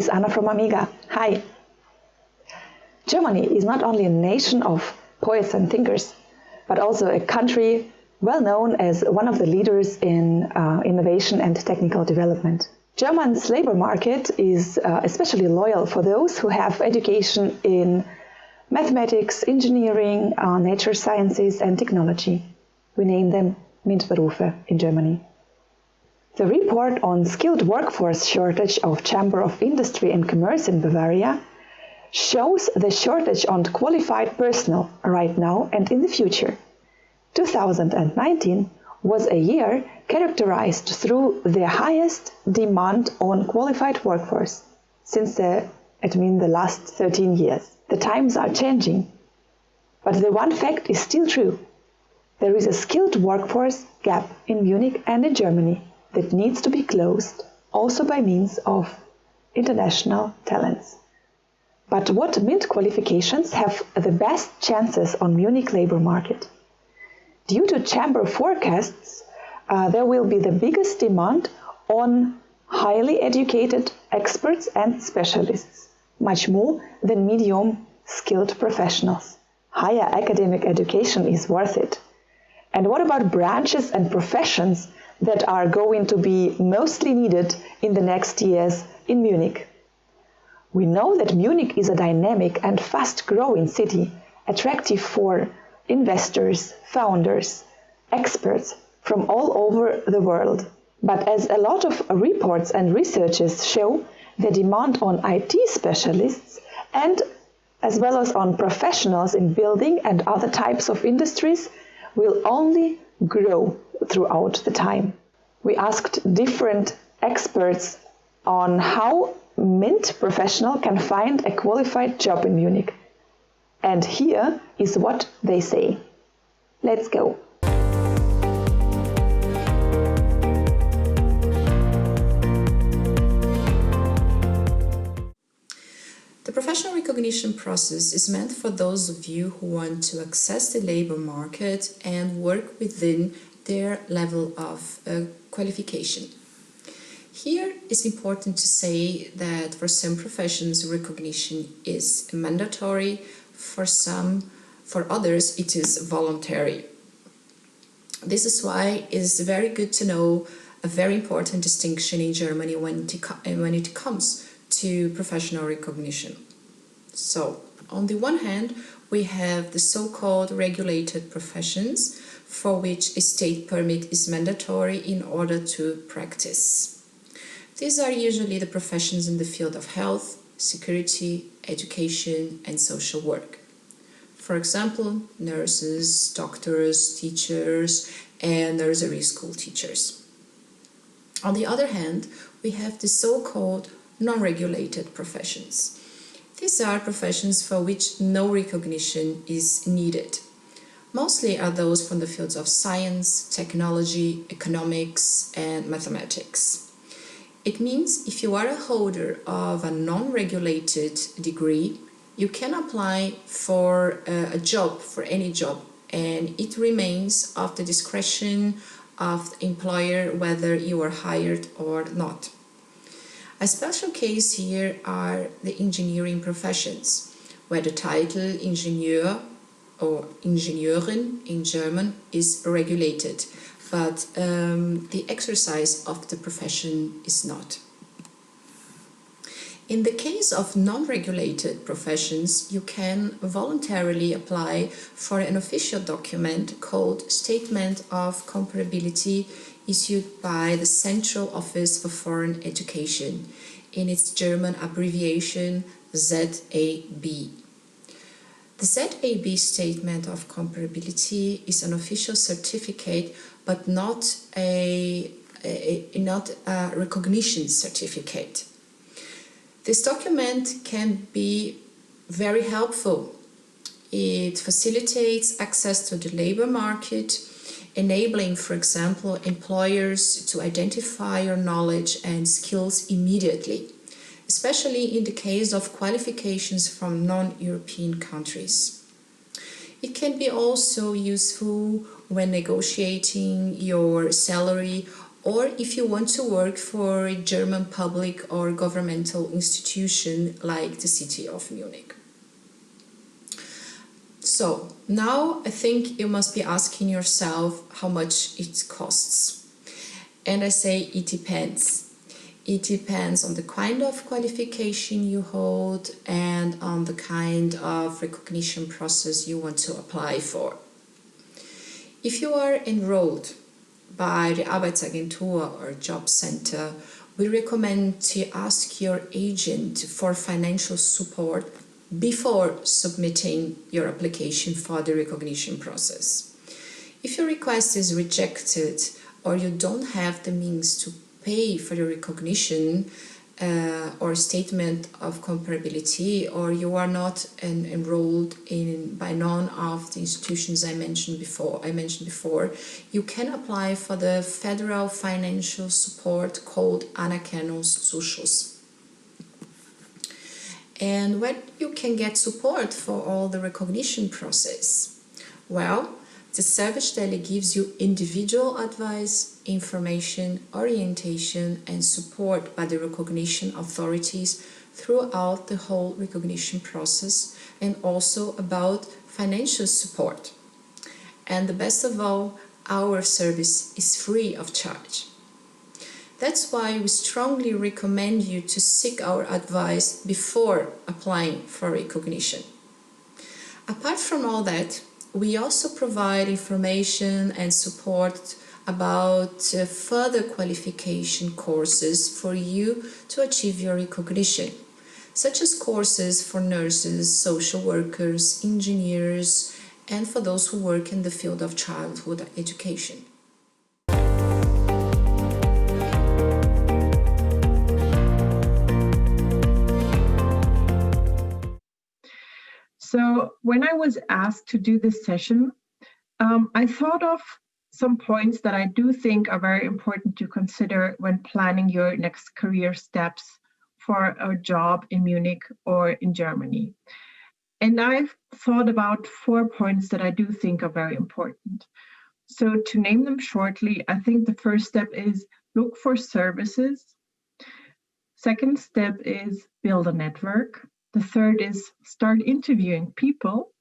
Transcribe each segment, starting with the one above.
is Anna from AMIGA. Hi! Germany is not only a nation of poets and thinkers, but also a country well known as one of the leaders in innovation and technical development. Germany's labor market is especially loyal for those who have education in mathematics, engineering, nature sciences and technology. We name them MINT-Berufe in Germany. The report on skilled workforce shortage of Chamber of Industry and Commerce in Bavaria shows the shortage on qualified personnel right now and in the future. 2019 was a year characterized through the highest demand on qualified workforce since the last 13 years. The times are changing, but the one fact is still true. There is a skilled workforce gap in Munich and in Germany that needs to be closed, also by means of international talents. But what MINT qualifications have the best chances on Munich labor market? Due to chamber forecasts, there will be the biggest demand on highly educated experts and specialists, much more than medium-skilled professionals. Higher academic education is worth it. And what about branches and professions that are going to be mostly needed in the next years in Munich? We know that Munich is a dynamic and fast-growing city, attractive for investors, founders, experts from all over the world. But as a lot of reports and researches show, the demand on IT specialists and as well as on professionals in building and other types of industries will only grow throughout the time. We asked different experts on how MINT professional can find a qualified job in Munich. And here is what they say. Let's go. The professional recognition process is meant for those of you who want to access the labor market and work within their level of qualification. Here it's important to say that for some professions recognition is mandatory, for others it is voluntary. This is why it's very good to know a very important distinction in Germany when it comes to professional recognition. So, on the one hand, we have the so-called regulated professions, for which a state permit is mandatory in order to practice. These are usually the professions in the field of health, security, education and social work. For example, nurses, doctors, teachers and nursery school teachers. On the other hand, we have the so-called non-regulated professions. These are professions for which no recognition is needed. Mostly are those from the fields of science, technology, economics and mathematics. It means if you are a holder of a non-regulated degree, you can apply for a job, for any job, and it remains of the discretion of the employer whether you are hired or not. A special case here are the engineering professions, where the title Ingenieur or Ingenieurin in German is regulated, but the exercise of the profession is not. In the case of non-regulated professions, you can voluntarily apply for an official document called Statement of Comparability issued by the Central Office for Foreign Education, in its German abbreviation ZAB. The ZAB Statement of Comparability is an official certificate, but not a recognition certificate. This document can be very helpful. It facilitates access to the labor market, enabling, for example, employers to identify your knowledge and skills immediately, especially in the case of qualifications from non-European countries. It can be also useful when negotiating your salary or if you want to work for a German public or governmental institution like the city of Munich. So now I think you must be asking yourself how much it costs. And I say it depends. It depends on the kind of qualification you hold and on the kind of recognition process you want to apply for. If you are enrolled by the Arbeitsagentur or job center, we recommend to ask your agent for financial support before submitting your application for the recognition process. If your request is rejected or you don't have the means to pay for the recognition or statement of comparability, or you are not enrolled by none of the institutions I mentioned before, you can apply for the federal financial support called Anerkennungszuschuss. And when you can get support for all the recognition process? Well, the Servicestelle gives you individual advice, information, orientation, and support by the recognition authorities throughout the whole recognition process, and also about financial support. And the best of all, our service is free of charge. That's why we strongly recommend you to seek our advice before applying for recognition. Apart from all that, we also provide information and support about further qualification courses for you to achieve your recognition, such as courses for nurses, social workers, engineers, and for those who work in the field of childhood education. So when I was asked to do this session, I thought of some points that I do think are very important to consider when planning your next career steps for a job in Munich or in Germany. And I've thought about 4 points that I do think are very important. So to name them shortly, I think the first step is look for services. Second step is build a network. The third is start interviewing people.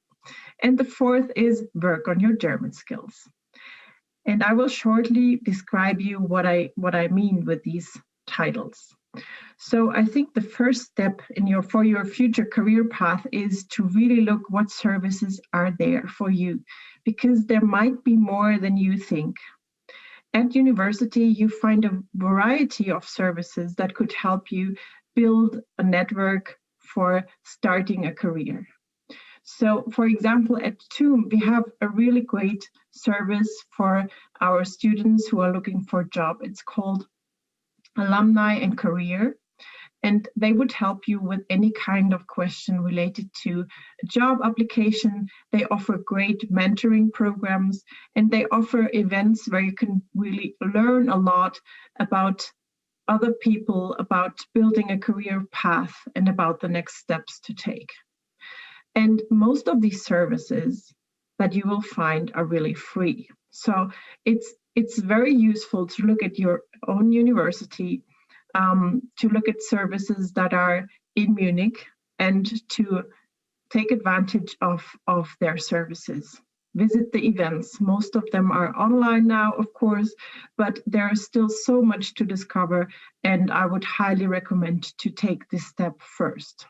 And the fourth is work on your German skills. And I will shortly describe you what I mean with these titles. So I think the first step for your future career path is to really look what services are there for you, because there might be more than you think. At university, you find a variety of services that could help you build a network for starting a career. So, for example, at TUM, we have a really great service for our students who are looking for a job. It's called Alumni and Career, and they would help you with any kind of question related to a job application. They offer great mentoring programs, and they offer events where you can really learn a lot about other people, about building a career path, and about the next steps to take. And most of these services that you will find are really free. So it's very useful to look at your own university, to look at services that are in Munich, and to take advantage of their services. Visit the events. Most of them are online now, of course, but there is still so much to discover, and I would highly recommend to take this step first.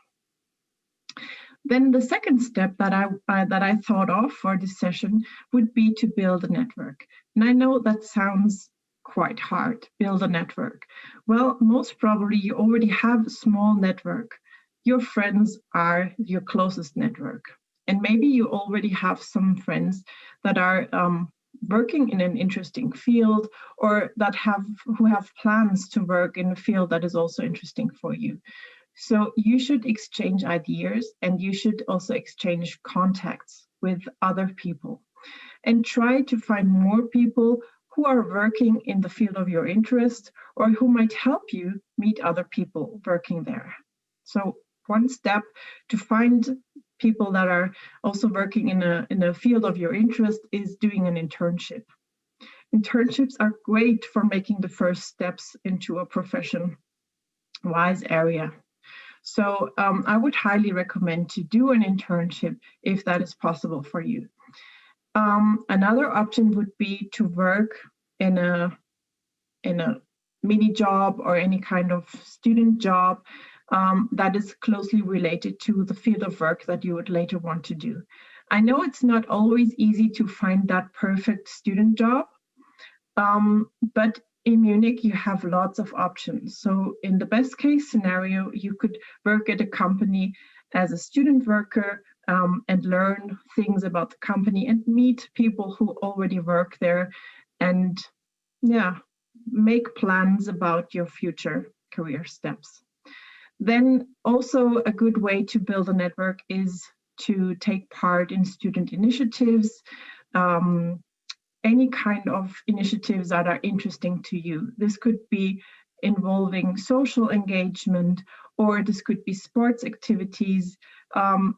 Then the second step that I thought of for this session would be to build a network. And I know that sounds quite hard, build a network. Well, most probably you already have a small network. Your friends are your closest network. And maybe you already have some friends that are working in an interesting field, or who have plans to work in a field that is also interesting for you. So you should exchange ideas, and you should also exchange contacts with other people, and try to find more people who are working in the field of your interest, or who might help you meet other people working there. So one step to find people that are also working in a field of your interest is doing an internship. Internships are great for making the first steps into a profession-wise area. So I would highly recommend to do an internship if that is possible for you. Another option would be to work in a mini job or any kind of student job that is closely related to the field of work that you would later want to do. I know it's not always easy to find that perfect student job, but in Munich, you have lots of options. So in the best case scenario, you could work at a company as a student worker and learn things about the company and meet people who already work there and make plans about your future career steps. Then also a good way to build a network is to take part in student initiatives, any kind of initiatives that are interesting to you. This could be involving social engagement, or this could be sports activities.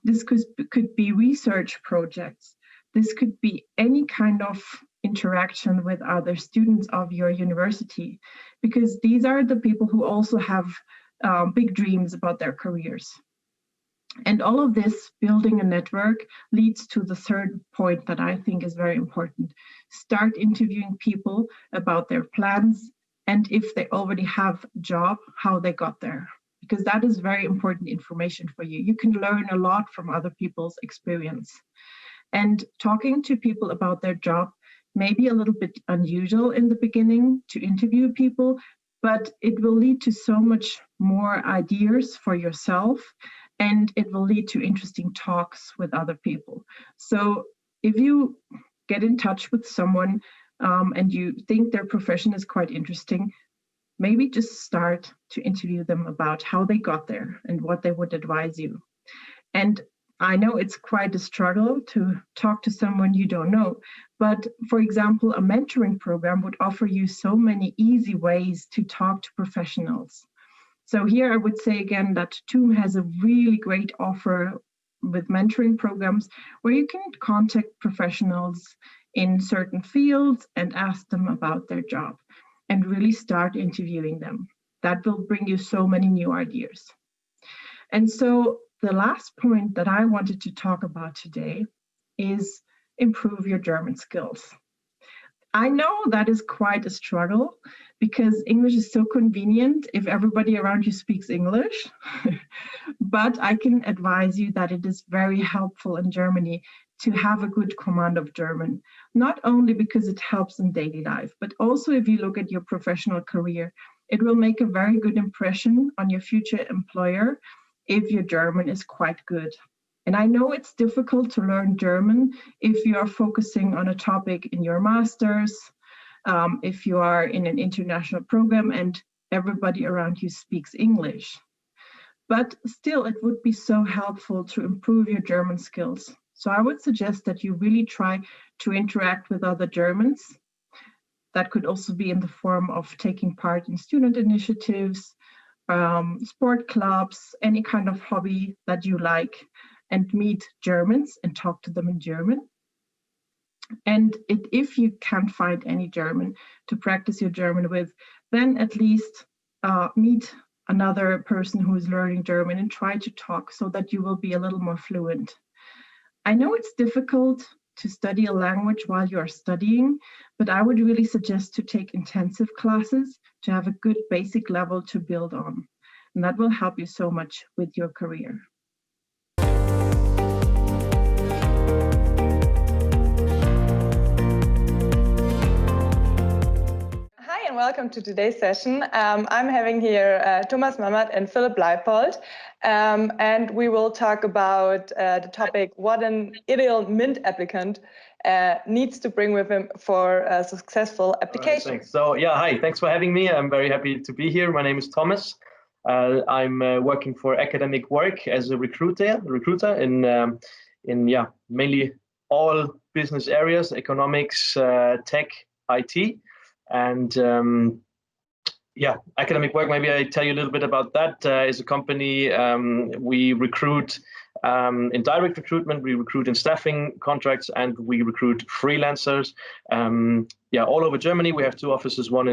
This could be research projects. This could be any kind of interaction with other students of your university, because these are the people who also have big dreams about their careers. And all of this, building a network, leads to the third point that I think is very important. Start interviewing people about their plans, and if they already have a job, how they got there, because that is very important information for you. You can learn a lot from other people's experience. And talking to people about their job may be a little bit unusual in the beginning to interview people, but it will lead to so much more ideas for yourself, and it will lead to interesting talks with other people. So if you get in touch with someone and you think their profession is quite interesting, maybe just start to interview them about how they got there and what they would advise you. And I know it's quite a struggle to talk to someone you don't know, but for example, a mentoring program would offer you so many easy ways to talk to professionals. So here I would say again that TUM has a really great offer with mentoring programs where you can contact professionals in certain fields and ask them about their job and really start interviewing them. That will bring you so many new ideas. And so the last point that I wanted to talk about today is improve your German skills. I know that is quite a struggle because English is so convenient if everybody around you speaks English. But I can advise you that it is very helpful in Germany to have a good command of German, not only because it helps in daily life, but also if you look at your professional career, it will make a very good impression on your future employer if your German is quite good. And I know it's difficult to learn German if you are focusing on a topic in your master's, if you are in an international program and everybody around you speaks English. But still, it would be so helpful to improve your German skills. So I would suggest that you really try to interact with other Germans. That could also be in the form of taking part in student initiatives, sport clubs, any kind of hobby that you like, and meet Germans and talk to them in German. And if you can't find any German to practice your German with, then at least meet another person who is learning German and try to talk so that you will be a little more fluent. I know it's difficult to study a language while you are studying, but I would really suggest to take intensive classes to have a good basic level to build on. And that will help you so much with your career. Hi and welcome to today's session. I'm having here Thomas Mammert and Philipp Leipold, and we will talk about the topic what an ideal MINT applicant needs to bring with him for a successful application. Right, thanks. So yeah, hi, thanks for having me. I'm very happy to be here. My name is Thomas. I'm working for Academic Work as a recruiter in mainly all business areas: economics, tech, IT. And Academic Work, maybe I tell you a little bit about that. Is a company, we recruit In direct recruitment, we recruit in staffing contracts and we recruit freelancers. All over Germany. We have 2 offices, one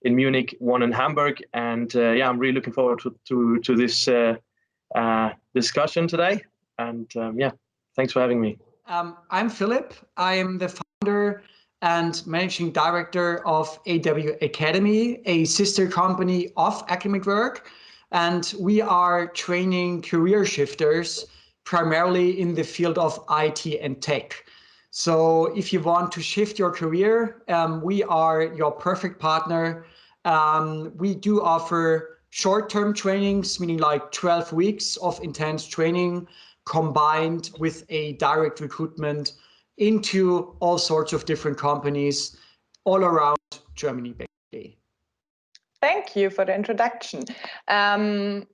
in Munich, one in Hamburg. And I'm really looking forward to this discussion today. And thanks for having me. I'm Philip. I am the founder and managing director of AW Academy, a sister company of Academic Work. And we are training career shifters primarily in the field of IT and tech. So if you want to shift your career, we are your perfect partner. We do offer short-term trainings, meaning like 12 weeks of intense training combined with a direct recruitment into all sorts of different companies all around Germany, basically. Thank you for the introduction.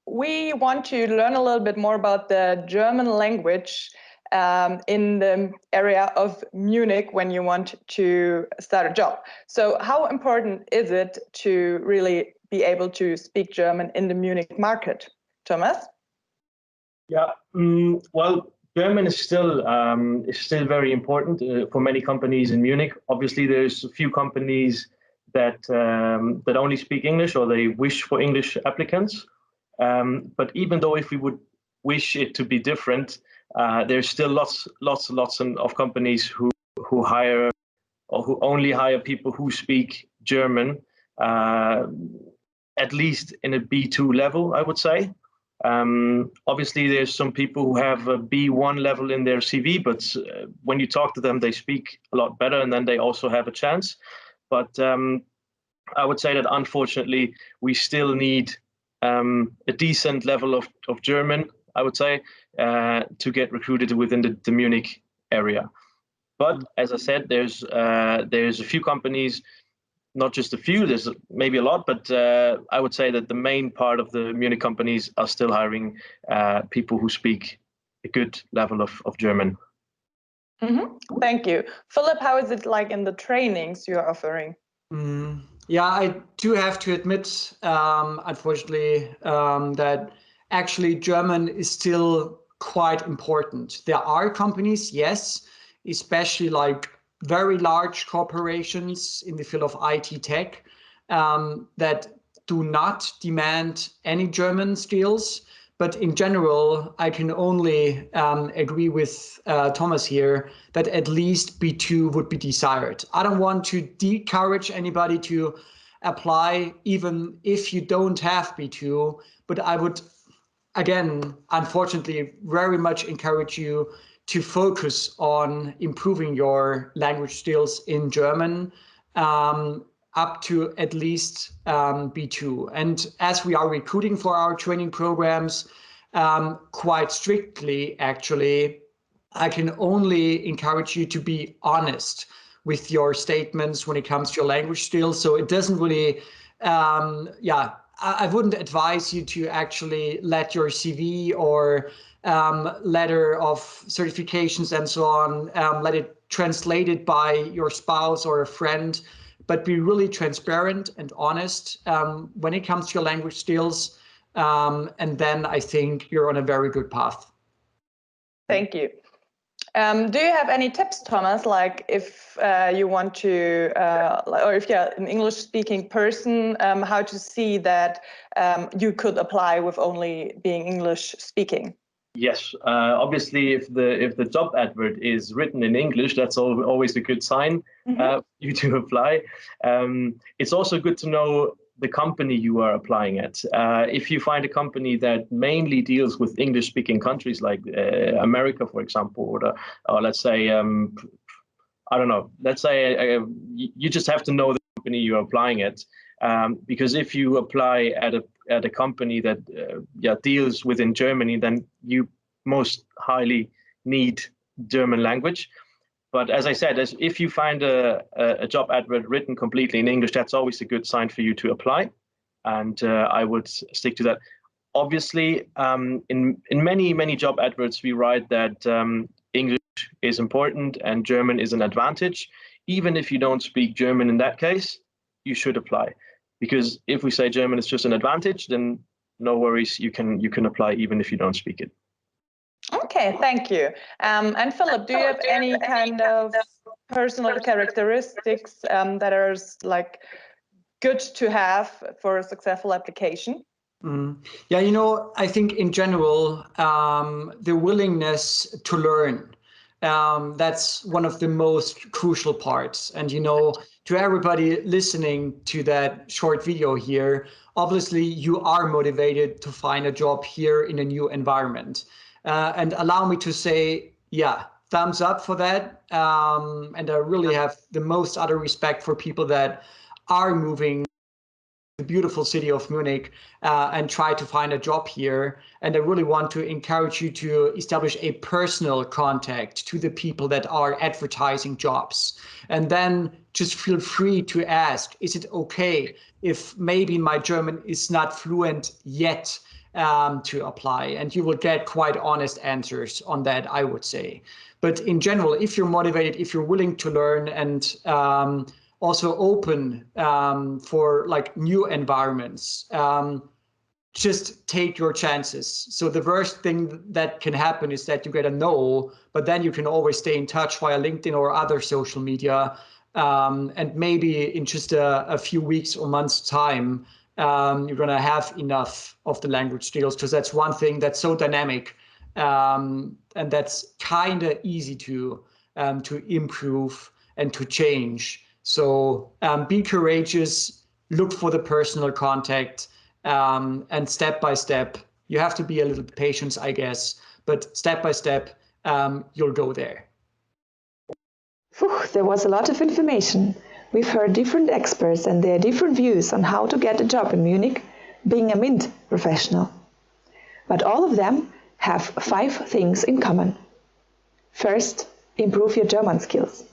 We want to learn a little bit more about the German language in the area of Munich when you want to start a job. So how important is it to really be able to speak German in the Munich market? Thomas? Yeah, well, German is still very important for many companies in Munich. Obviously, there's a few companies that only speak English or they wish for English applicants. But even though if we would wish it to be different, there's still lots of companies who hire or who only hire people who speak German, at least in a B2 level, I would say. Obviously, there's some people who have a B1 level in their CV, but when you talk to them, they speak a lot better, and then they also have a chance. But I would say that unfortunately, we still need a decent level of German, I would say, to get recruited within the Munich area. But as I said, there's a few companies. Not just a few, there's maybe a lot, but I would say that the main part of the Munich companies are still hiring people who speak a good level of German. Mm-hmm. Thank you. Philip, how is it like in the trainings you're offering? Yeah, I do have to admit, unfortunately, that actually German is still quite important. There are companies, yes, especially like very large corporations in the field of IT tech that do not demand any German skills. But in general, I can only agree with Thomas here that at least B2 would be desired. I don't want to discourage anybody to apply even if you don't have B2, but I would, again, unfortunately, very much encourage you to focus on improving your language skills in German up to at least B2. And as we are recruiting for our training programs quite strictly, actually, I can only encourage you to be honest with your statements when it comes to your language skills. So it doesn't really, I wouldn't advise you to actually let your CV or letter of certifications and so on, let it translated by your spouse or a friend, but be really transparent and honest when it comes to your language skills. And then I think you're on a very good path. Thank you. Do you have any tips, Thomas, like if you want to, or if you're an English-speaking person, how to see that you could apply with only being English-speaking? Yes, obviously, if the job advert is written in English, that's always a good sign for you to apply. It's also good to know the company you are applying at. If you find a company that mainly deals with English-speaking countries like America, for example, or let's say, I don't know, let's say you just have to know the company you're applying at. Because if you apply at a company that deals within Germany, then you most highly need German language. But as I said, if you find a job advert written completely in English, that's always a good sign for you to apply. And I would stick to that. Obviously, in many job adverts, we write that English is important and German is an advantage. Even if you don't speak German in that case, you should apply. Because if we say German is just an advantage, then no worries, you can apply even if you don't speak it. Okay, thank you. And Philip, do you have any kind of personal characteristics that are like good to have for a successful application? Yeah, you know, I think in general, the willingness to learn, that's one of the most crucial parts. And, you know, to everybody listening to that short video here, obviously you are motivated to find a job here in a new environment. And allow me to say, yeah, thumbs up for that. And I really have the most utter respect for people that are moving the beautiful city of Munich and try to find a job here. And I really want to encourage you to establish a personal contact to the people that are advertising jobs. And then just feel free to ask, is it okay if maybe my German is not fluent yet to apply? And you will get quite honest answers on that, I would say. But in general, if you're motivated, if you're willing to learn and also open for like new environments, just take your chances. So the worst thing that can happen is that you get a no, but then you can always stay in touch via LinkedIn or other social media. And maybe in just a few weeks or months time, you're gonna have enough of the language skills, because that's one thing that's so dynamic and that's kind of easy to improve and to change. So be courageous, look for the personal contact, and step by step, you have to be a little patient, I guess, but step by step, you'll go there. Whew, there was a lot of information. We've heard different experts and their different views on how to get a job in Munich, being a MINT professional. But all of them have 5 things in common. First, improve your German skills.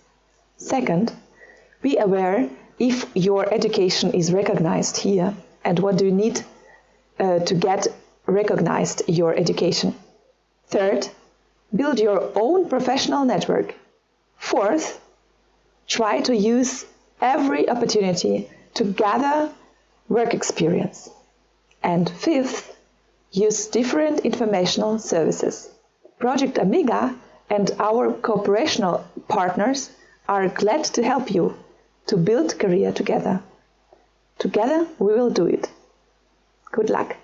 Second, be aware if your education is recognized here and what do you need to get recognized your education. Third, build your own professional network. Fourth, try to use every opportunity to gather work experience. And fifth, use different informational services. Project AMIGA and our cooperational partners are glad to help you to build career together. Together we will do it. Good luck.